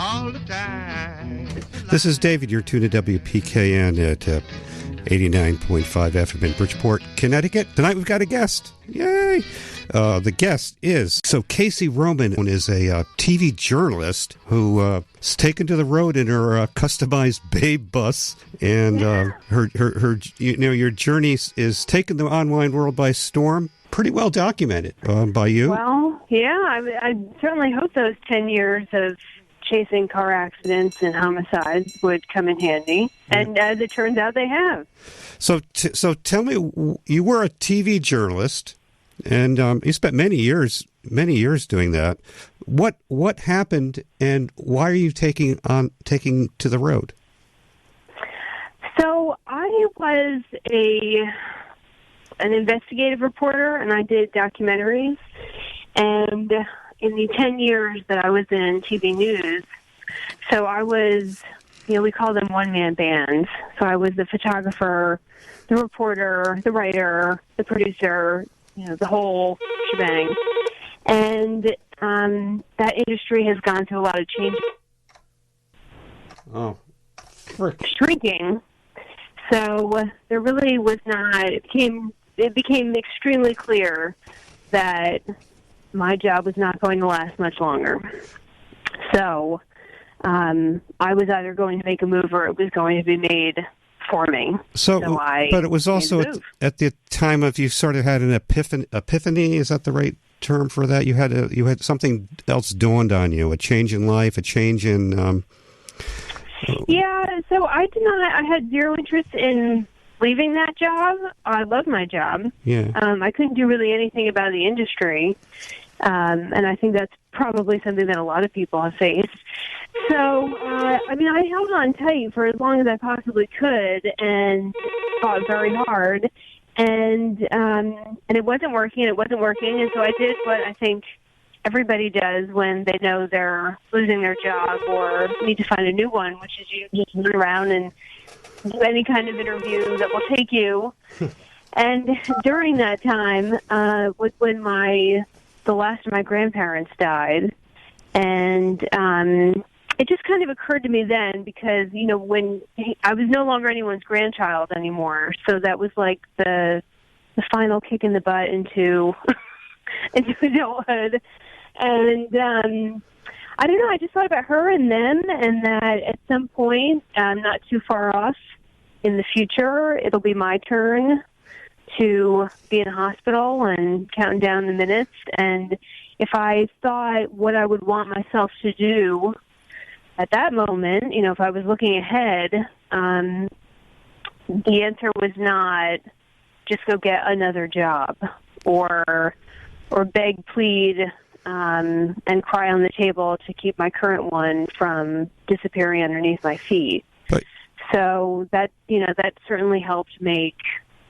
all the time. This is David. You're tuned to WPKN at 89.5 FM in Bridgeport, Connecticut. Tonight we've got a guest. Yay! The guest is, Casey Roman is a TV journalist who is taken to the road in her customized Babe bus, and her your journey is taking the online world by storm. Pretty well documented by you. Well, yeah, I certainly hope those 10 years of chasing car accidents and homicides would come in handy, and as it turns out, they have. So tell me, you were a TV journalist, and you spent many years doing that. What happened, and why are you taking to the road? So I was an investigative reporter, and I did documentaries. And in the 10 years that I was in TV news, so I was, we call them one-man bands. So I was the photographer, the reporter, the writer, the producer, the whole shebang. And that industry has gone through a lot of change. Oh, frick. Shrinking. So there really was not, it became extremely clear that my job was not going to last much longer. So I was either going to make a move or it was going to be made for me. But it was also at the time of you sort of had an epiphany. Is that the right term for that? You had something else dawned on you, a change in life, a change in... Yeah, so I had zero interest in leaving that job. I loved my job. Yeah. I couldn't do really anything about the industry. And I think that's probably something that a lot of people have faced. So, I held on tight for as long as I possibly could and fought very hard. And it wasn't working, and so I did what I think everybody does when they know they're losing their job or need to find a new one, which is you just run around and do any kind of interview that will take you. And during that time, when the last of my grandparents died, and it just kind of occurred to me then, because when I was no longer anyone's grandchild anymore, so that was like the final kick in the butt into adulthood. And I don't know, I just thought about her and them, and that at some point, not too far off in the future, it'll be my turn to be in a hospital and counting down the minutes. And if I thought what I would want myself to do at that moment, if I was looking ahead, the answer was not just go get another job or beg, plead, and cry on the table to keep my current one from disappearing underneath my feet. So that certainly helped make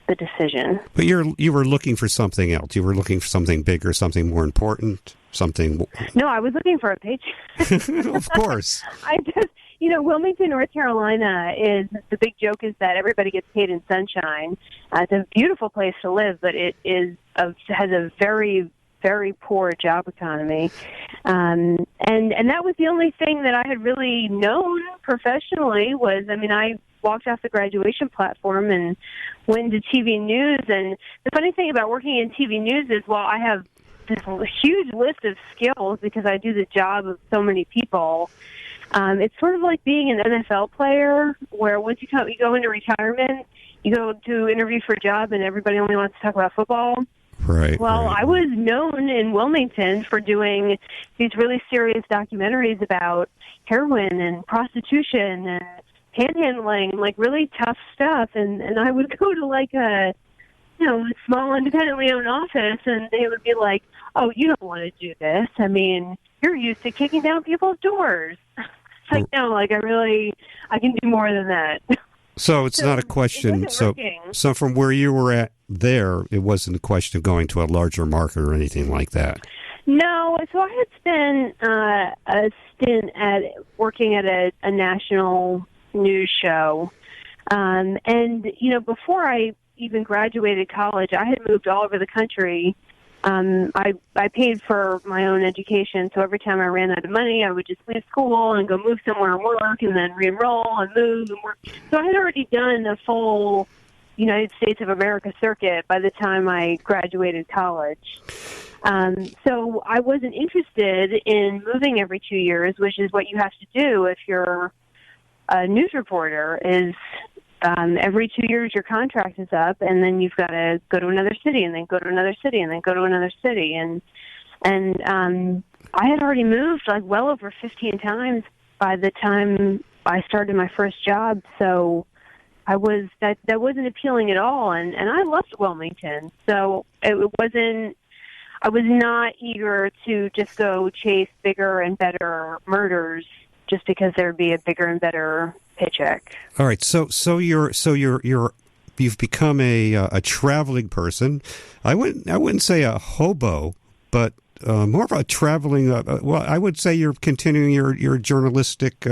the decision. But you were looking for something else. You were looking for something bigger, something more important, something... No, I was looking for a paycheck. Of course. I just, Wilmington, North Carolina the big joke is that everybody gets paid in sunshine. It's a beautiful place to live, but it has a very, very poor job economy. And that was the only thing that I had really known professionally was, I walked off the graduation platform and went into TV news. And the funny thing about working in TV news is, while I have this huge list of skills because I do the job of so many people, it's sort of like being an NFL player, where once you go into retirement, you go to interview for a job and everybody only wants to talk about football. Right. Well, right. I was known in Wilmington for doing these really serious documentaries about heroin and prostitution and panhandling, like really tough stuff. And I would go to like a small independently owned office, and they would be like, "Oh, you don't want to do this. You're used to kicking down people's doors." It's like, no, I can do more than that. So it's not a question. So from where you were at there, it wasn't a question of going to a larger market or anything like that. No. So I had spent a stint working at a national news show, and before I even graduated college, I had moved all over the country I paid for my own education, so every time I ran out of money, I would just leave school and go move somewhere and work, and then re-enroll and move and work. So I had already done the full United States of America circuit by the time I graduated college. So I wasn't interested in moving every 2 years, which is what you have to do if you're a news reporter, is every 2 years your contract is up, and then you've got to go to another city, and then go to another city, and then go to another city. And I had already moved like well over 15 times by the time I started my first job, so that wasn't appealing at all. And I loved Wilmington, so it wasn't. I was not eager to just go chase bigger and better murders just because there would be a bigger and better paycheck. All right, so you've become a traveling person. I wouldn't say a hobo, but more of a traveling. Well, I would say you're continuing your journalistic,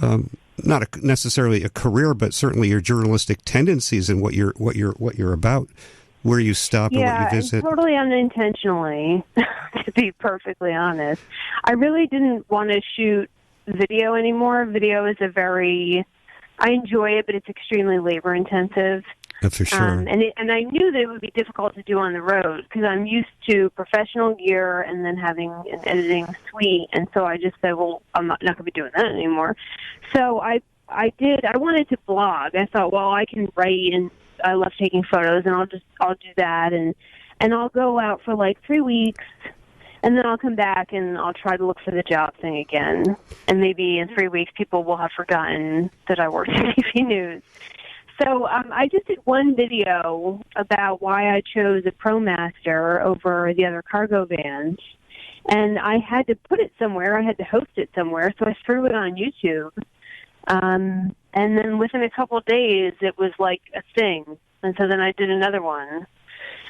not necessarily a career, but certainly your journalistic tendencies and what you're about. Where you stop and what you visit? Yeah, totally unintentionally, to be perfectly honest. I really didn't want to shoot video anymore. Video is I enjoy it, but it's extremely labor-intensive. For sure. And I knew that it would be difficult to do on the road because I'm used to professional gear and then having an editing suite. And so I just said, well, I'm not going to be doing that anymore. So I wanted to blog. I thought, well, I can write, and I love taking photos, and I'll do that, and I'll go out for like 3 weeks, and then I'll come back and I'll try to look for the job thing again. And maybe in 3 weeks, people will have forgotten that I worked in TV news. So I just did one video about why I chose a ProMaster over the other cargo vans, and I had to put it somewhere. I had to host it somewhere, so I threw it on YouTube. And then within a couple of days, it was like a thing. And so then I did another one.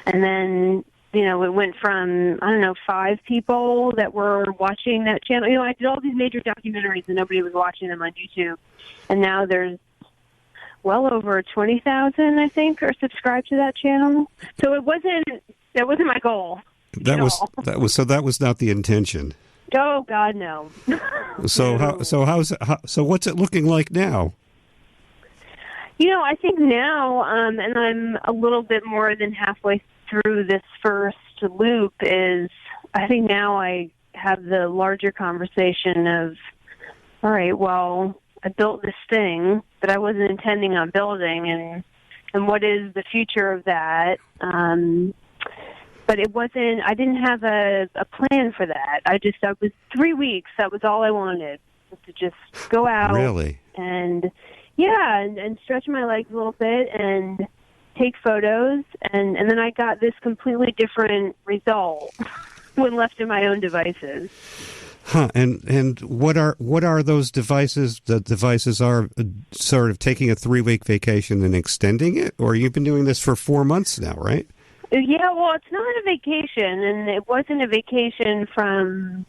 And then, it went from, 5 people that were watching that channel. I did all these major documentaries and nobody was watching them on YouTube. And now there's well over 20,000, I think, are subscribed to that channel. So that wasn't my goal. That was not the intention. Oh God, no. So what's it looking like now? I think now, and I'm a little bit more than halfway through this first loop, is I think now I have the larger conversation of, all right, well, I built this thing that I wasn't intending on building, and what is the future of that? But I didn't have a plan for that. I was 3 weeks. That was all I wanted, was to just go out. Really? And stretch my legs a little bit and take photos. And then I got this completely different result when left to my own devices. Huh. And what are those devices? The devices are sort of taking a 3-week vacation and extending it? Or you've been doing this for 4 months now, right? Yeah, well, it's not a vacation, and it wasn't a vacation from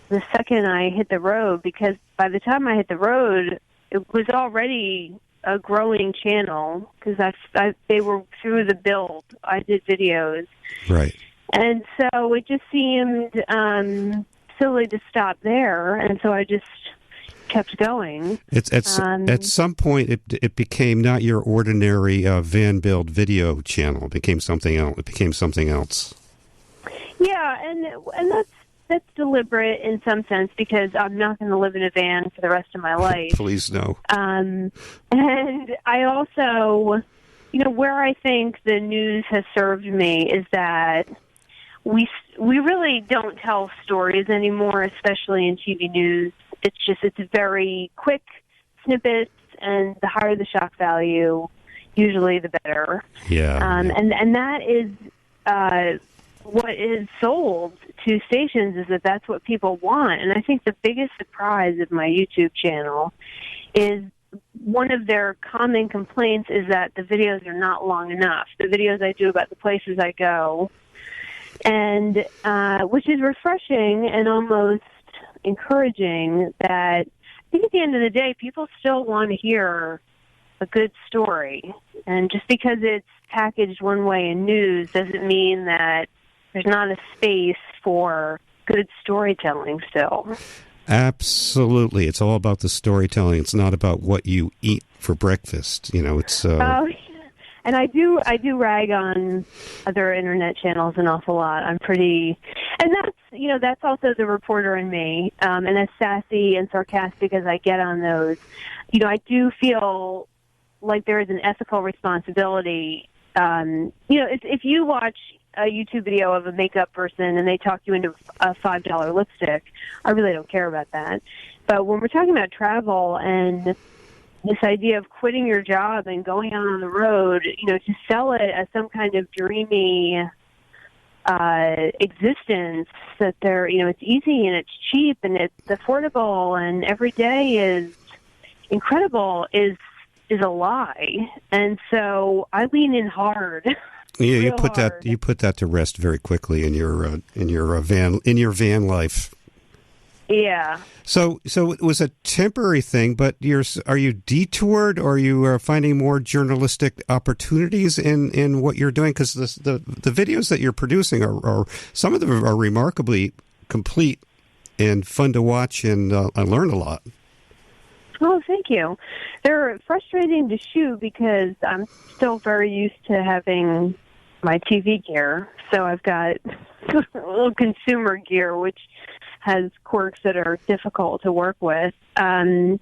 the second I hit the road, because by the time I hit the road, it was already a growing channel, because they were through the build. I did videos. Right. And so it just seemed silly to stop there, and so I just kept going. At some point, it became not your ordinary van build video channel. It became something else. Yeah, and that's deliberate in some sense, because I'm not going to live in a van for the rest of my life. Please no. And I also, where I think the news has served me is that we really don't tell stories anymore, especially in TV news. It's very quick snippets, and the higher the shock value, usually the better. Yeah. And that is what is sold to stations, is that that's what people want. And I think the biggest surprise of my YouTube channel is one of their common complaints is that the videos are not long enough. The videos I do about the places I go, and which is refreshing and almost encouraging, that I think at the end of the day, people still want to hear a good story. And just because it's packaged one way in news doesn't mean that there's not a space for good storytelling still. Absolutely. It's all about the storytelling. It's not about what you eat for breakfast. It's... And I do rag on other internet channels an awful lot. I'm pretty, and that's also the reporter in me, and as sassy and sarcastic as I get on those, I do feel like there is an ethical responsibility. If you watch a YouTube video of a makeup person and they talk you into a $5 lipstick, I really don't care about that. But when we're talking about travel and this idea of quitting your job and going out on the road, to sell it as some kind of dreamy existence that it's easy and it's cheap and it's affordable and every day is incredible is a lie. And so I lean in hard. Yeah, you put that to rest very quickly in your van life. Yeah. So it was a temporary thing, but are you detoured, or are you finding more journalistic opportunities in what you're doing? Because the videos that you're producing are some of them are remarkably complete and fun to watch, and I learned a lot. Oh, thank you. They're frustrating to shoot because I'm still very used to having my TV gear, so I've got a little consumer gear, which has quirks that are difficult to work with. I've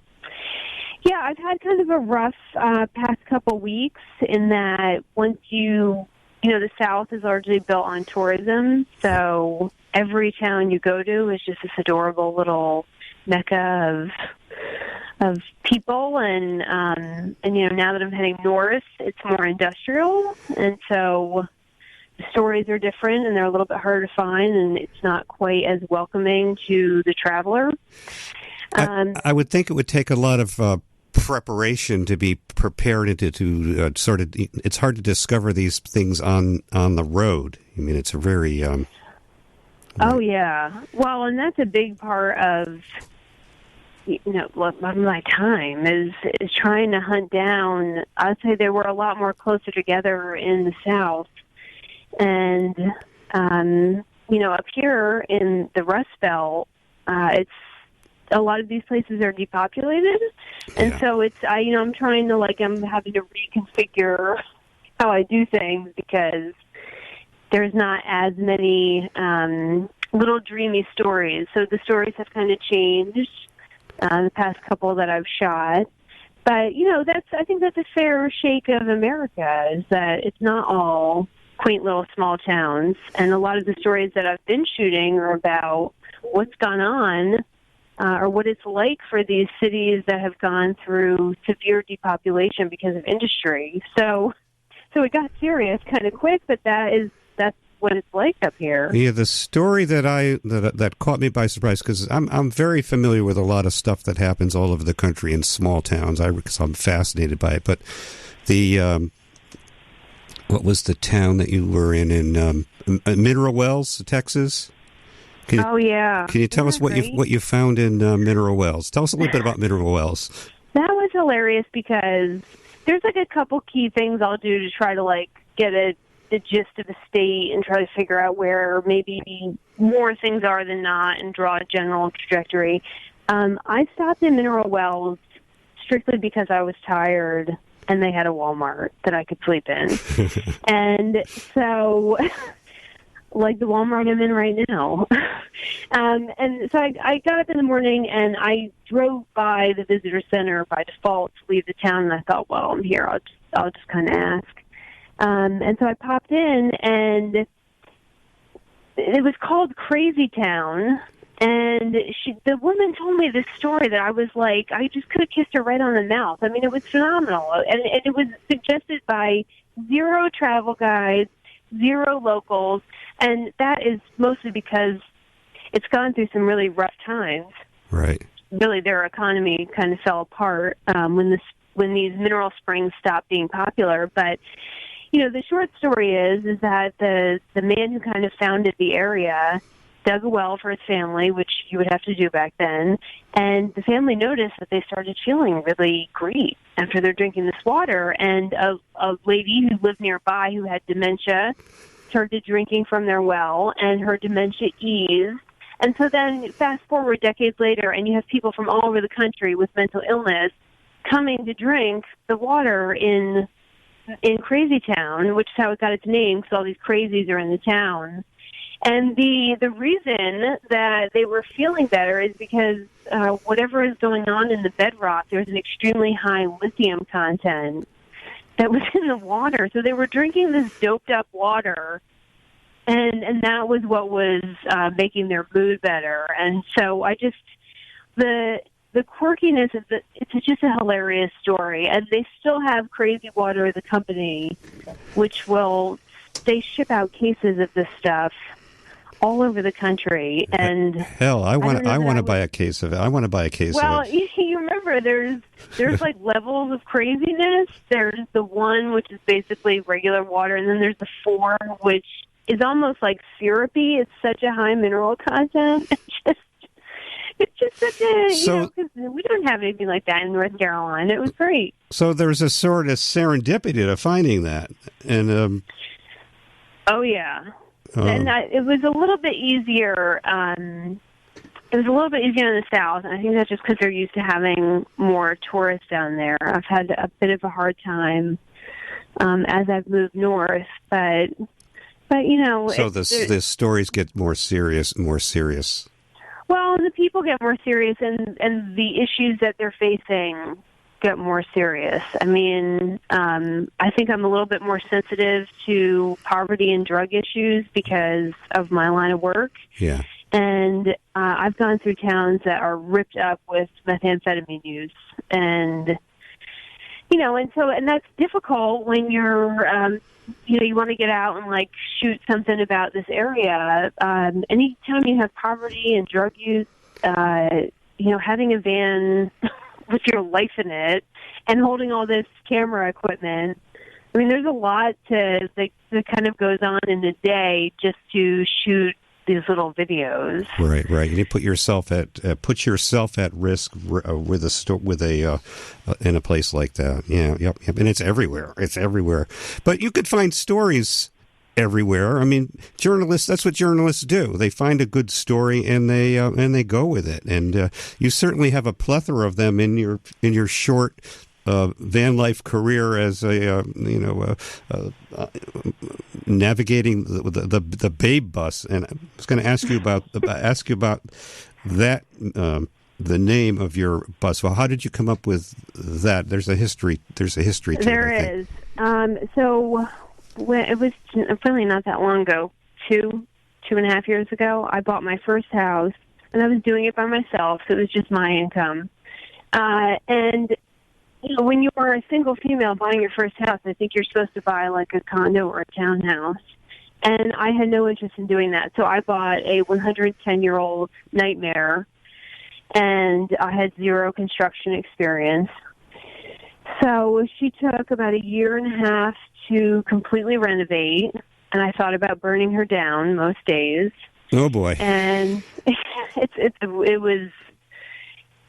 had kind of a rough past couple weeks in that once the South is largely built on tourism, so every town you go to is just this adorable little mecca of people, and now that I'm heading north, it's more industrial, and so the stories are different and they're a little bit harder to find, and it's not quite as welcoming to the traveler. I would think it would take a lot of preparation to be prepared to sort of. It's hard to discover these things on the road. I mean, it's a very. Oh yeah, well, and that's a big part of my time is trying to hunt down. I'd say they were a lot more closer together in the South. And, up here in the Rust Belt, a lot of these places are depopulated. And so I'm trying to, I'm having to reconfigure how I do things because there's not as many little dreamy stories. So the stories have kind of changed the past couple that I've shot. But, I think that's a fair shake of America, is that it's not all quaint little small towns, and a lot of the stories that I've been shooting are about what's gone on or what it's like for these cities that have gone through severe depopulation because of industry. So it got serious kind of quick, but that's what it's like up here. Yeah, the story that caught me by surprise, because I'm very familiar with a lot of stuff that happens all over the country in small towns, because I'm fascinated by it. But the what was the town that you were in Mineral Wells, Texas? Can you tell us what you found in Mineral Wells? Tell us a little bit about Mineral Wells. That was hilarious because there's a couple key things I'll do to try to get the gist of the state and try to figure out where maybe more things are than not and draw a general trajectory. I stopped in Mineral Wells strictly because I was tired and they had a Walmart that I could sleep in. And so, the Walmart I'm in right now. And so I got up in the morning and I drove by the visitor center by default to leave the town, and I thought, well, I'm here. I'll just kind of ask. And so I popped in, and it was called Crazy Town. And the woman told me this story that I was like, I just could have kissed her right on the mouth. I mean, it was phenomenal. And it was suggested by 0 travel guides, 0 locals. And that is mostly because it's gone through some really rough times. Right. Really, their economy kind of fell apart when these mineral springs stopped being popular. But, the short story is that the man who kind of founded the area dug a well for his family, which you would have to do back then, and the family noticed that they started feeling really great after they're drinking this water, and a lady who lived nearby who had dementia started drinking from their well, and her dementia eased. And so then fast forward decades later, and you have people from all over the country with mental illness coming to drink the water in Crazy Town, which is how it got its name, because all these crazies are in the town. And the reason that they were feeling better is because whatever is going on in the bedrock, there's an extremely high lithium content that was in the water. So they were drinking this doped up water, and that was what was making their mood better. And so the quirkiness of it's just a hilarious story. And they still have Crazy Water, the company, which they ship out cases of this stuff all over the country. And hell, I want to buy a case of it. I want to buy a case of it. Well, you remember there's like levels of craziness. There's the one which is basically regular water, and then there's the 4 which is almost like syrupy. It's such a high mineral content. It's just such a, because we don't have anything like that in North Carolina. It was great. So there's a sort of serendipity to finding that. And oh, yeah. And it was a little bit easier. It was a little bit easier in the South, and I think that's just because they're used to having more tourists down there. I've had a bit of a hard time as I've moved north, but you know. So the stories get more serious and more serious. Well, the people get more serious, and the issues that they're facing get more serious. I mean, I think I'm a little bit more sensitive to poverty and drug issues because of my line of work. Yeah. And I've gone through towns that are ripped up with methamphetamine use. And, you know, and that's difficult when you're, you want to get out and, like, shoot something about this area. Anytime you have poverty and drug use, having a van with your life in it and holding all this camera equipment, I mean, there's a lot that kind of goes on in a day just to shoot these little videos. Right. You put yourself at risk in a place like that. Yeah, yep. And it's everywhere. But you could find stories everywhere. I mean, journalists. That's what journalists do. They find a good story and they go with it. And you certainly have a plethora of them in your short van life career as navigating the Babe bus. And I was going to ask you about that. The name of your bus. Well, how did you come up with that? There's a history to it. There is. So it was really not that long ago, 2.5 years ago, I bought my first house, and I was doing it by myself, so it was just my income. And when you are a single female buying your first house, I think you're supposed to buy like a condo or a townhouse. And I had no interest in doing that, so I bought a 110-year-old nightmare, and I had zero construction experience. So she took about 1.5 years to completely renovate, and I thought about burning her down most days. Oh boy! And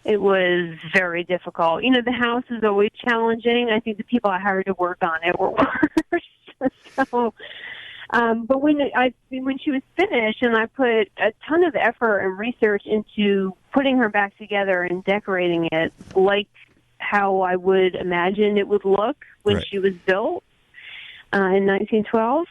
it was very difficult. You know, the house is always challenging. I think the people I hired to work on it were worse. So, but when she was finished, and I put a ton of effort and research into putting her back together and decorating it like how I would imagine it would look when she was built in 1912.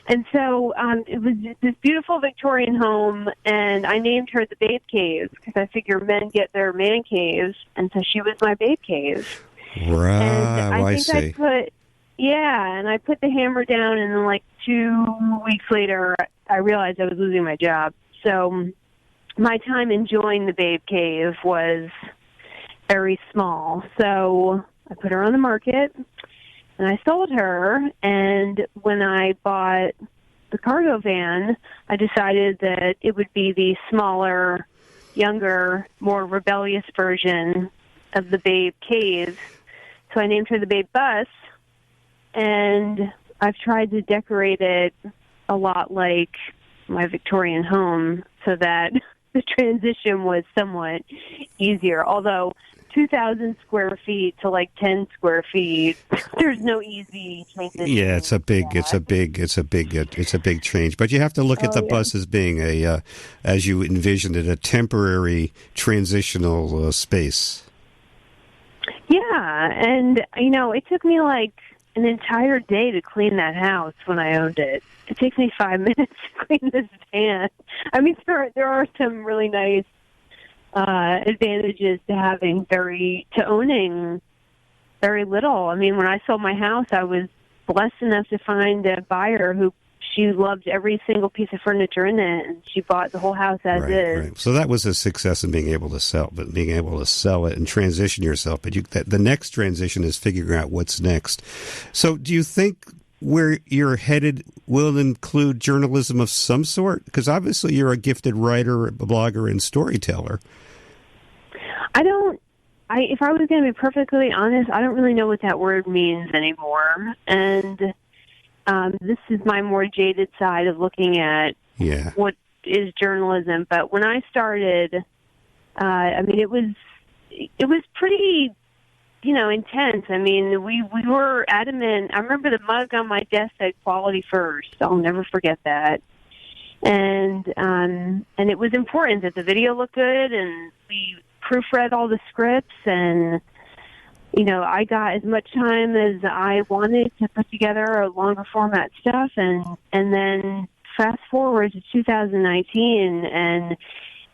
And so it was this beautiful Victorian home, and I named her the Babe Cave because I figure men get their man caves, and so she was my Babe Cave. Right, and I see. I put the hammer down, and then like 2 weeks later, I realized I was losing my job. So my time enjoying the Babe Cave was very small. So I put her on the market, and I sold her, and when I bought the cargo van, I decided that it would be the smaller, younger, more rebellious version of the Babe Cave. So I named her the Babe Bus, and I've tried to decorate it a lot like my Victorian home so that the transition was somewhat easier, although 2,000 square feet to like 10 square feet. There's no easy transition. Yeah, it's a big change. But you have to look at the bus as being as you envisioned it, a temporary transitional space. Yeah, and it took me like an entire day to clean that house when I owned it. It takes me 5 minutes to clean this van. I mean, there are some really nice advantages to owning very little. I mean, when I sold my house, I was blessed enough to find a buyer who she loved every single piece of furniture in it, and she bought the whole house as is. Right. So that was a success in being able to sell, but being able to sell it and transition yourself. But the next transition is figuring out what's next. So do you think where you're headed will include journalism of some sort? Because obviously you're a gifted writer, blogger, and storyteller. If I was going to be perfectly honest, I don't really know what that word means anymore. And this is my more jaded side of looking at what is journalism. But when I started, it was pretty, intense. I mean, we were adamant. I remember the mug on my desk said "quality first." I'll never forget that. And it was important that the video looked good, and we proofread all the scripts, and I got as much time as I wanted to put together a longer format stuff, and then fast forward to 2019, and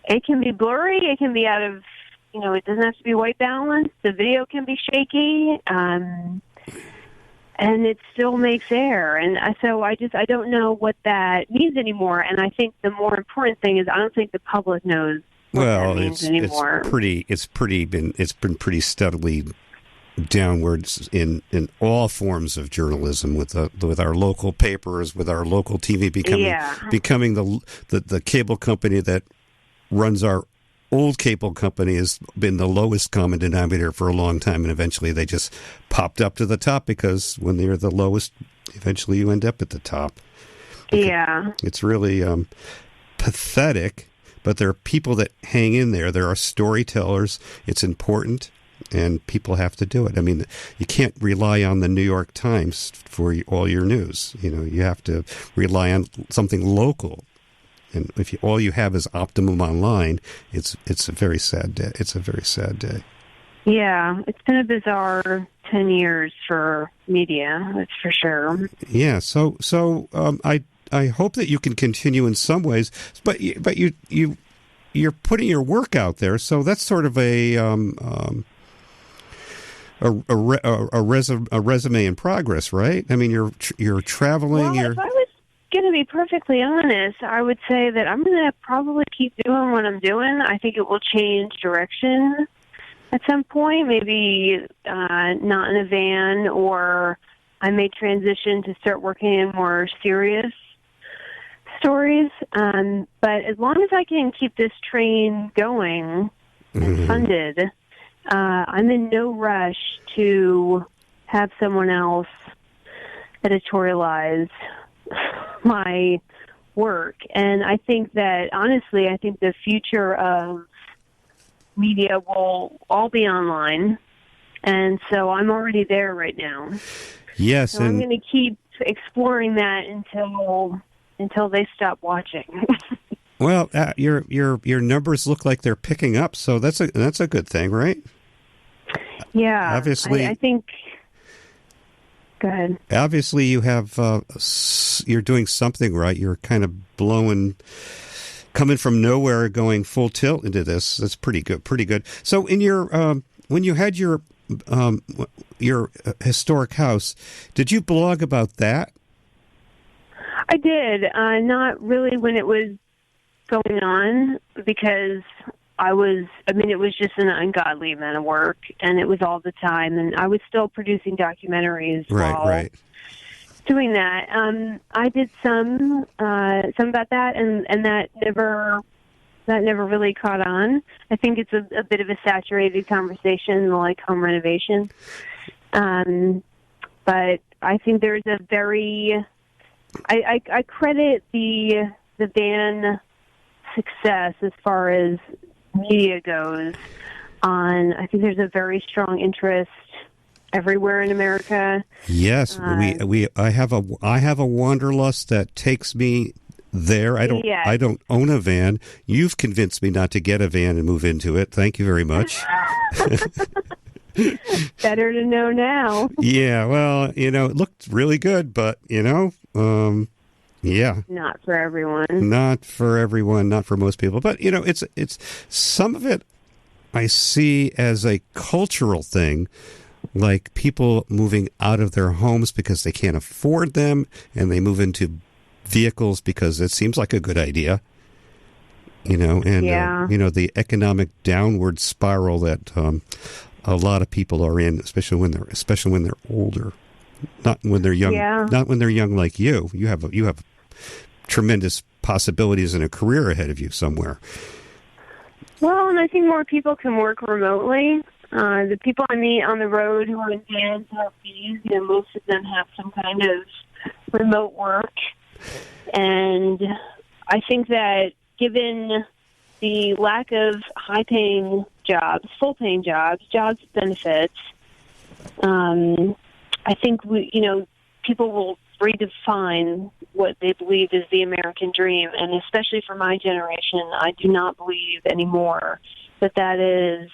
it can be blurry, it can be out of, it doesn't have to be white balance, the video can be shaky, and it still makes air, and so I don't know what that means anymore, and I think the more important thing is I don't think the public knows what that means anymore. It's been pretty steadily downwards in all forms of journalism, with our local papers, with our local TV becoming the cable company that runs our old cable company has been the lowest common denominator for a long time, and eventually they just popped up to the top, because when they're the lowest, eventually you end up at the top. Yeah. It's really pathetic. But there are people that hang in there. There are storytellers. It's important, and people have to do it. I mean, you can't rely on the New York Times for all your news. You have to rely on something local. And if all you have is Optimum Online, it's a very sad day. It's a very sad day. Yeah, it's been a bizarre 10 years for media, that's for sure. Yeah, so I hope that you can continue in some ways, but you're putting your work out there, so that's sort of a resume in progress, right? I mean, you're traveling. Well, if I was going to be perfectly honest, I would say that I'm going to probably keep doing what I'm doing. I think it will change direction at some point, maybe not in a van, or I may transition to start working in more serious stories, but as long as I can keep this train going and funded, I'm in no rush to have someone else editorialize my work. And I think that, honestly, the future of media will all be online, and so I'm already there right now. Yes, so I'm going to keep exploring that until they stop watching. Well, your numbers look like they're picking up, so that's a good thing, right? Yeah, obviously. I think. Go ahead. Obviously, you have you're doing something right. You're kind of coming from nowhere, going full tilt into this. That's pretty good. Pretty good. So, in your when you had your historic house, did you blog about that? I did. Not really when it was going on, because it was just an ungodly amount of work, and it was all the time, and I was still producing documentaries while doing that. I did some about that, and that never really caught on. I think it's a bit of a saturated conversation, like home renovation. But I think there's a very... I credit the van success as far as media goes I think there's a very strong interest everywhere in America. Yes, I have a wanderlust that takes me there. I don't own a van. You've convinced me not to get a van and move into it. Thank you very much. Better to know now. Yeah, well, it looked really good, but yeah. Not for everyone. Not for everyone, not for most people. But it's some of it I see as a cultural thing, like people moving out of their homes because they can't afford them, and they move into vehicles because it seems like a good idea. The economic downward spiral that a lot of people are in, especially when they're older, not when they're young. Yeah. Not when they're young like you. You have tremendous possibilities and a career ahead of you somewhere. Well, and I think more people can work remotely. The people I meet on the road who are in vans and RVs, most of them have some kind of remote work. And I think that given the lack of high-paying jobs, full-paying jobs with benefits, I think people will redefine what they believe is the American dream. And especially for my generation, I do not believe anymore that is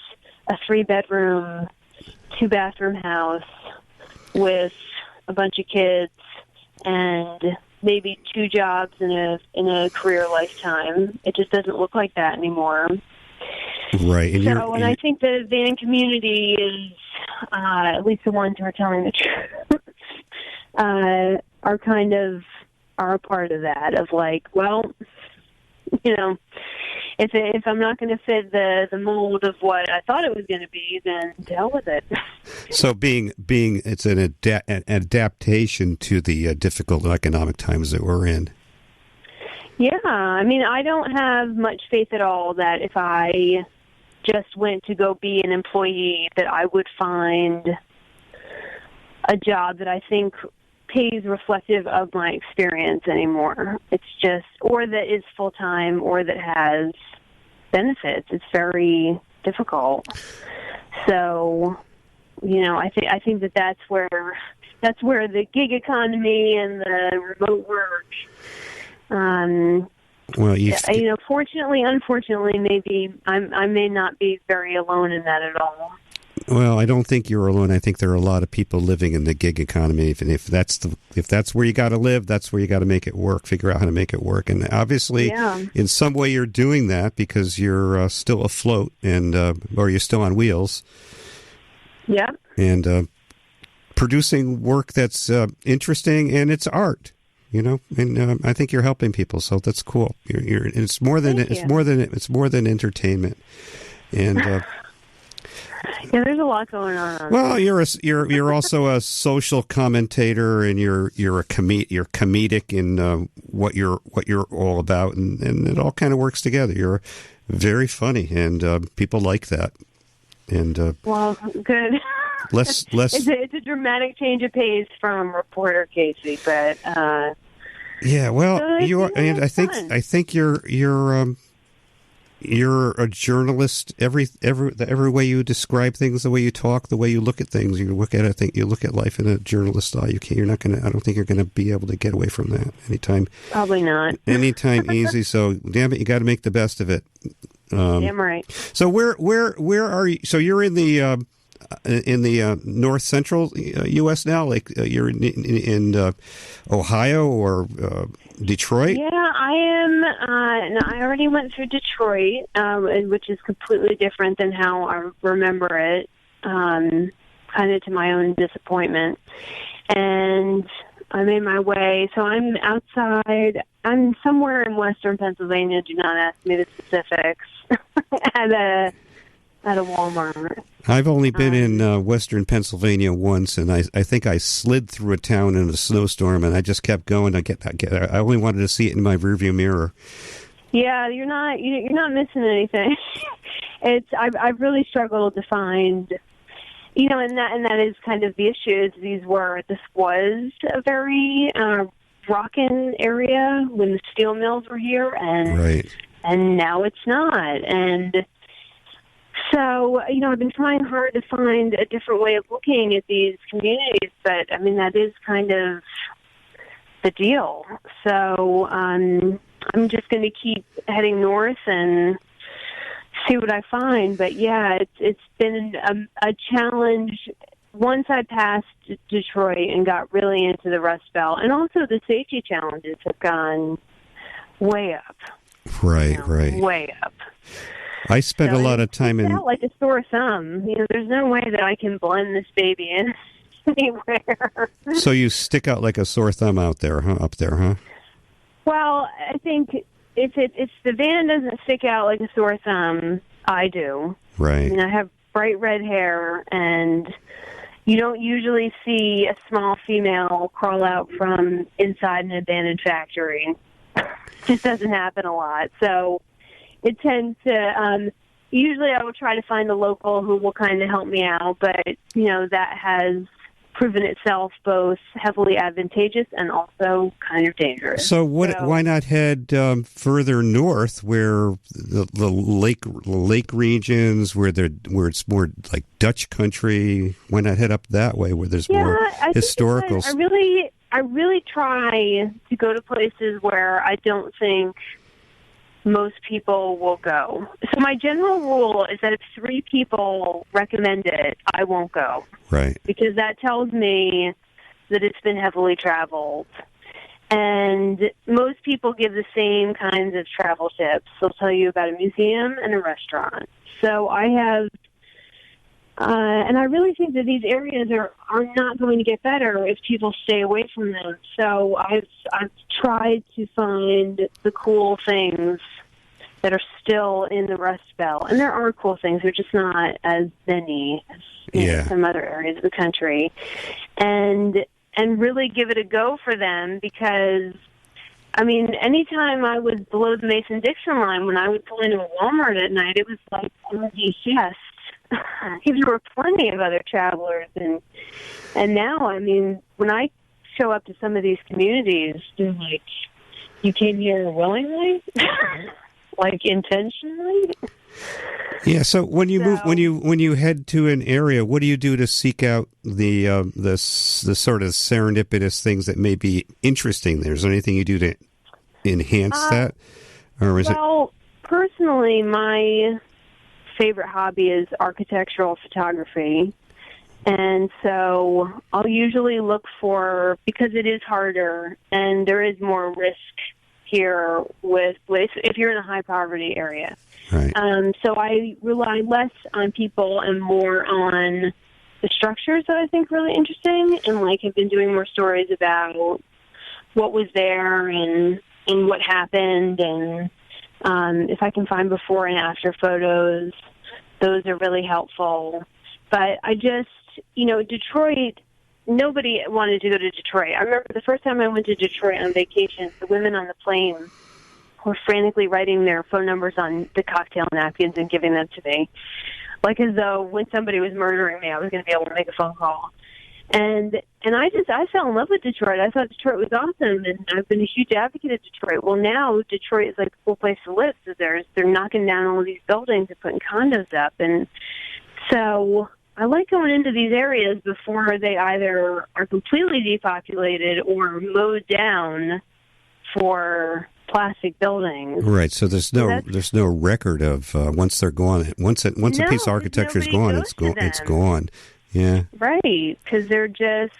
a 3-bedroom, 2-bathroom house with a bunch of kids and maybe 2 jobs in a career lifetime. It just doesn't look like that anymore. Right. And I think the van community is, at least the ones who are telling the truth, are a part of that, of like, well, if I'm not going to fit the mold of what I thought it was going to be, then to hell with it. So it's an adaptation to the difficult economic times that we're in. Yeah, I mean, I don't have much faith at all that if I just went to go be an employee that I would find a job that I think pays reflective of my experience anymore. It's just, or that is full-time or that has benefits. It's very difficult. So, I think that's where the gig economy and the remote work, fortunately, unfortunately, maybe I may not be very alone in that at all. Well, I don't think you're alone. I think there are a lot of people living in the gig economy. And if that's where you got to live, that's where you got to make it work. Figure out how to make it work. And obviously, in some way, you're doing that because you're still afloat or you're still on wheels. Yeah. And producing work that's interesting, and it's art. And I think you're helping people, so that's cool. It's more than entertainment, and. Yeah, there's a lot going on. Well, you're also a social commentator, and you're comedic in what you're all about, and it all kind of works together. You're very funny, and people like that. And well, good. Less. It's a dramatic change of pace from reporter Casey, but yeah. Well, so you are, and I think you're a journalist. Every way you describe things, the way you talk, the way you look at things, you look at life in a journalist style. I don't think you're gonna be able to get away from that anytime. Probably not. Anytime easy. So damn it, you got to make the best of it. Damn right. So where are you? So you're in the north central U.S. now, like you're in Ohio or Detroit? Yeah, I am. No, I already went through Detroit, which is completely different than how I remember it, kind of to my own disappointment. And I made my way. So I'm outside. I'm somewhere in western Pennsylvania. Do not ask me the specifics. at a Walmart. I've only been in western Pennsylvania once, and I think I slid through a town in a snowstorm, and I just kept going. I only wanted to see it in my rearview mirror. Yeah, you're not missing anything. I've really struggled to find, and that is kind of the issue. This was a very rockin' area when the steel mills were here, and right. And now it's not, and So, I've been trying hard to find a different way of looking at these communities, but, that is kind of the deal. So I'm just going to keep heading north and see what I find. But, yeah, it's been a challenge once I passed Detroit and got really into the Rust Belt. And also the safety challenges have gone way up. Right. Way up. I spent a lot of time in... like a sore thumb. There's no way that I can blend this baby in anywhere. So you stick out like a sore thumb out there, huh? Up there, huh? Well, I think if the van doesn't stick out like a sore thumb, I do. Right. I have bright red hair, and you don't usually see a small female crawl out from inside an abandoned factory. It just doesn't happen a lot. So it tends to, usually I will try to find a local who will kind of help me out, but, that has proven itself both heavily advantageous and also kind of dangerous. So why not head further north where the lake regions, where it's more like Dutch country? Why not head up that way where there's more historical? I really try to go to places where I don't think most people will go. So my general rule is that if 3 people recommend it, I won't go. Right. Because that tells me that it's been heavily traveled. And most people give the same kinds of travel tips. They'll tell you about a museum and a restaurant. So I have, and I really think that these areas are not going to get better if people stay away from them. So I've tried to find the cool things that are still in the Rust Belt. And there are cool things. They're just not as many as some other areas of the country. And really give it a go for them, because, anytime I was below the Mason-Dixon line, when I would pull into a Walmart at night, it was like, oh, yes. There were plenty of other travelers. And now, when I show up to some of these communities, they're like, you came here willingly? Like intentionally? Yeah. So when you move, when you head to an area, what do you do to seek out the sort of serendipitous things that may be interesting there? Is there anything you do to enhance that, or is it? Well, personally, my favorite hobby is architectural photography, and so I'll usually look for, because it is harder and there is more risk here if you're in a high poverty area. Right. So I rely less on people and more on the structures that I think really interesting, and have been doing more stories about what was there and what happened, and if I can find before and after photos, those are really helpful. But I just, Detroit, nobody wanted to go to Detroit. I remember the first time I went to Detroit on vacation, the women on the plane were frantically writing their phone numbers on the cocktail napkins and giving them to me, like as though when somebody was murdering me, I was going to be able to make a phone call. And I fell in love with Detroit. I thought Detroit was awesome, and I've been a huge advocate of Detroit. Well, now Detroit is like a cool place to live. So they're knocking down all these buildings and putting condos up, and so I like going into these areas before they either are completely depopulated or mowed down for plastic buildings. Right. So there's no record of once they're gone. Once a piece of architecture is gone, it's gone. Yeah. Right. Because they're just.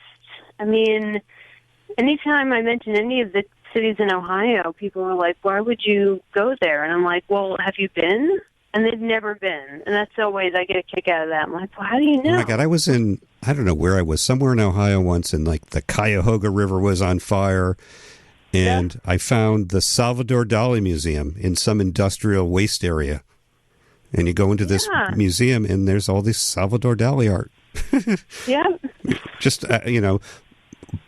Anytime I mention any of the cities in Ohio, people are like, "Why would you go there?" And I'm like, "Well, have you been?" And they've never been. And that's always, I get a kick out of that. I'm like, well, how do you know? Oh, my God. I was I don't know where I was, somewhere in Ohio once, and the Cuyahoga River was on fire. And I found the Salvador Dali Museum in some industrial waste area. And you go into this museum, and there's all this Salvador Dali art. Yeah. Just,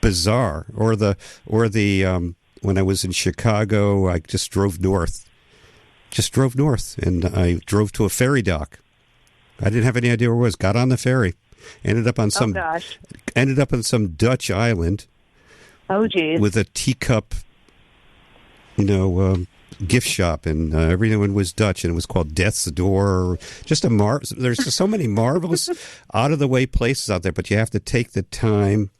bizarre. Or when I was in Chicago, I just drove north. And I drove to a ferry dock. I didn't have any idea where it was. Got on the ferry, ended up on some Dutch island. Oh, geez. With a teacup, gift shop, and everyone was Dutch, and it was called Death's Door. Just there's just so many marvelous, out of the way places out there, but you have to take the time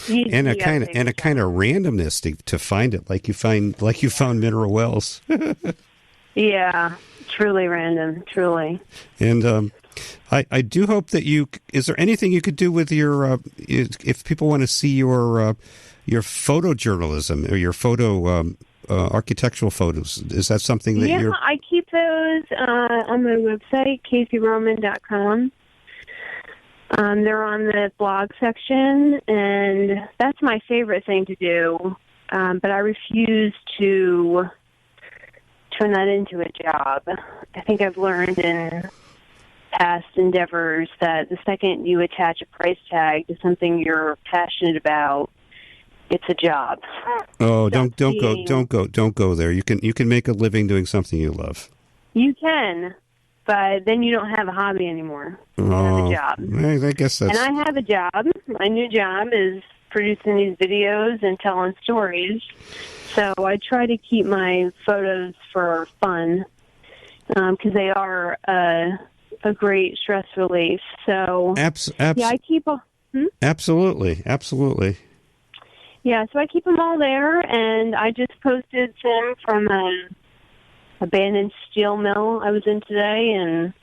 and a kind of randomness to find it, like you found mineral wells. Yeah, truly random, truly. And I do hope that is there anything you could do with your if people want to see your photojournalism or your photo architectural photos? Is that something that you're... Yeah, I keep those on my website, CaseyRoman.com. They're on the blog section, and that's my favorite thing to do. But I refuse to turn that into a job. I think I've learned in past endeavors that the second you attach a price tag to something you're passionate about, it's a job. Oh, don't go there. You can make a living doing something you love. You can, but then you don't have a hobby anymore. You have a job. I guess that's... And I have a job. My new job is producing these videos and telling stories. So I try to keep my photos for fun because they are a great stress relief. So yeah, I keep absolutely. Yeah, so I keep them all there, and I just posted some from an abandoned steel mill I was in today, and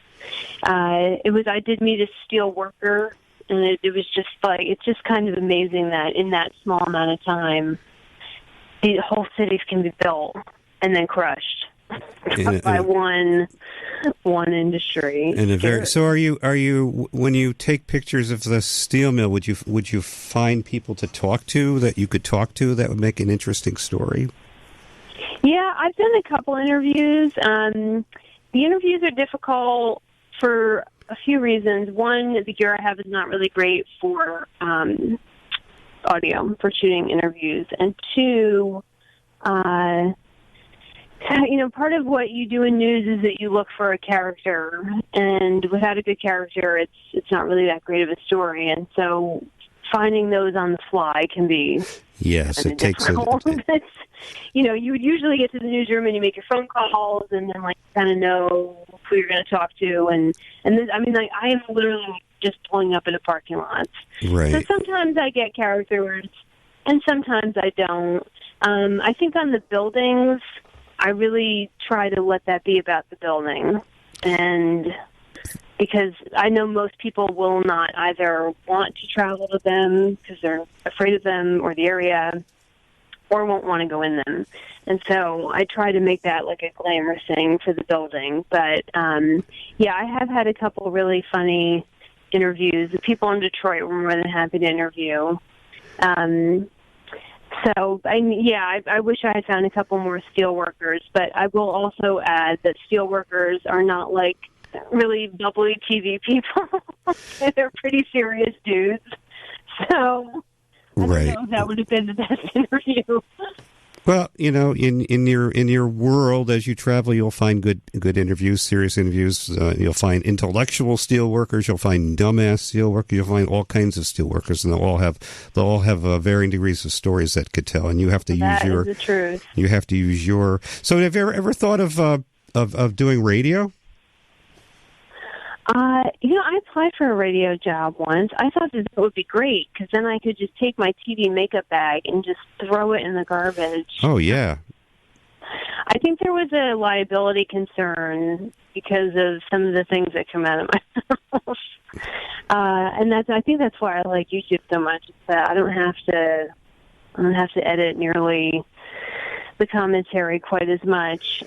I did meet a steel worker, and it was just like, it's just kind of amazing that in that small amount of time, the whole cities can be built and then crushed by one industry. So are you when you take pictures of the steel mill, would you find people to talk to that you could talk to that would make an interesting story? Yeah, I've done a couple interviews. The interviews are difficult for a few reasons. One, the gear I have is not really great for audio, for shooting interviews. And two, part of what you do in news is that you look for a character, and without a good character, it's not really that great of a story. And so finding those on the fly can be it takes you would usually get to the newsroom and you make your phone calls and then kind of know who you're going to talk to, and this, I am literally just pulling up in a parking lot. Right. So sometimes I get characters and sometimes I don't. I think on the buildings, I really try to let that be about the building, and because I know most people will not either want to travel to them because they're afraid of them or the area, or won't want to go in them. And so I try to make that like a glamorous thing for the building. But, I have had a couple really funny interviews. The people in Detroit were more than happy to interview. So, I wish I had found a couple more steel workers, but I will also add that steel workers are not like really bubbly TV people. They're pretty serious dudes. So, I don't know if that would have been the best interview. Well, in your world, as you travel, you'll find good interviews, serious interviews. You'll find intellectual steel workers. You'll find dumbass steel workers. You'll find all kinds of steel workers, and they'll all have varying degrees of stories that could tell. And you have to use your... That is the truth. You have to use your... So, have you ever thought of doing radio? I applied for a radio job once. I thought that would be great because then I could just take my TV makeup bag and just throw it in the garbage. Oh, yeah. I think there was a liability concern because of some of the things that come out of my mouth. And I think that's why I like YouTube so much. Is that I don't have to edit nearly the commentary quite as much.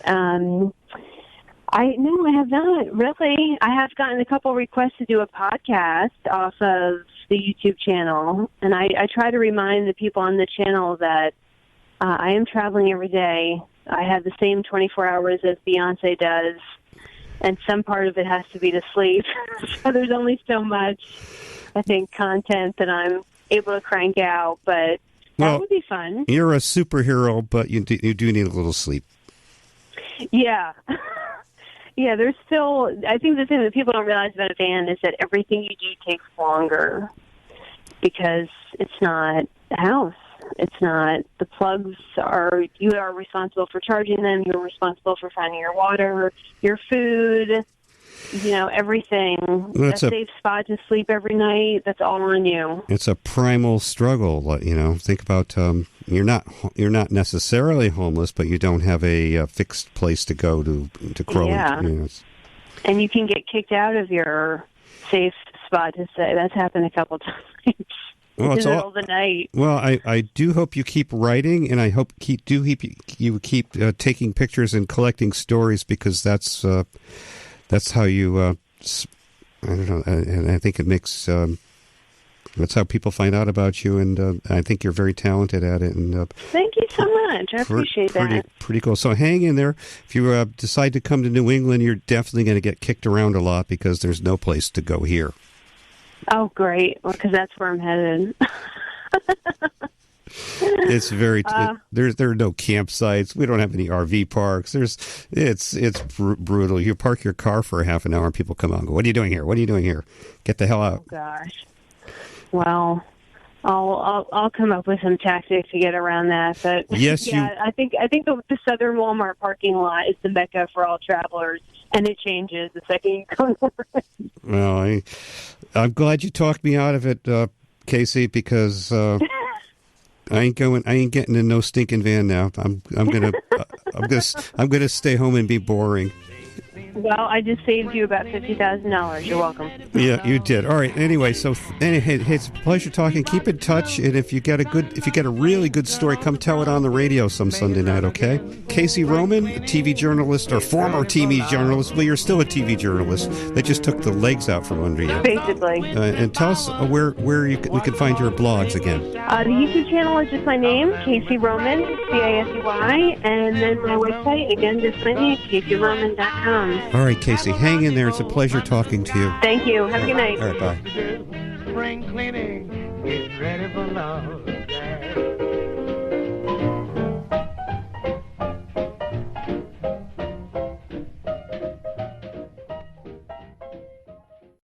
I have not really. I have gotten a couple requests to do a podcast off of the YouTube channel, and I try to remind the people on the channel that I am traveling every day. I have the same 24 hours as Beyonce does, and some part of it has to be to sleep. So there's only so much, I think, content that I'm able to crank out, but that would be fun. You're a superhero, but you do need a little sleep. Yeah. Yeah, there's still, I think the thing that people don't realize about a band is that everything you do takes longer because it's not a house. It's not. The plugs are, you are responsible for charging them. You're responsible for finding your water, your food, everything. A safe spot to sleep every night. That's all on you. It's a primal struggle. Think about you're not necessarily homeless, but you don't have a fixed place to go to crow. Yeah. And you can get kicked out of your safe spot to stay. That's happened a couple times. Well, in the middle of the night. Well, I do hope you keep writing, and I hope you keep taking pictures and collecting stories, because that's how you. I don't know, and I think it makes. That's how people find out about you, and I think you're very talented at it. And thank you so much. I appreciate that. Pretty cool. So hang in there. If you decide to come to New England, you're definitely going to get kicked around a lot, because there's no place to go here. Oh, great. Well, because that's where I'm headed. It's very there are no campsites. We don't have any RV parks. It's brutal. You park your car for a half an hour and people come out and go, "What are you doing here? What are you doing here? Get the hell out." Oh gosh. Well, I'll come up with some tactics to get around that. But yes, I think the Southern Walmart parking lot is the mecca for all travelers, and it changes the second you come over. Well, I'm glad you talked me out of it, Casey, because I ain't getting in no stinking van now. I'm gonna stay home and be boring. Well, I just saved you about $50,000. You're welcome. Yeah, you did. All right. Anyway, so it's a pleasure talking. Keep in touch, and if you get a really good story, come tell it on the radio some Sunday night. Okay? Casey Roman, a TV journalist, or former TV journalist. Well, you're still a TV journalist. They just took the legs out from under you. Basically. And tell us where we can find your blogs again. The YouTube channel is just my name, Casey Roman, CASEY, and then my website again, just my name, CaseyRoman.com. All right, Casey, hang in there. It's a pleasure talking to you. Thank you. Have a good night. All right, bye. Spring cleaning is ready for love.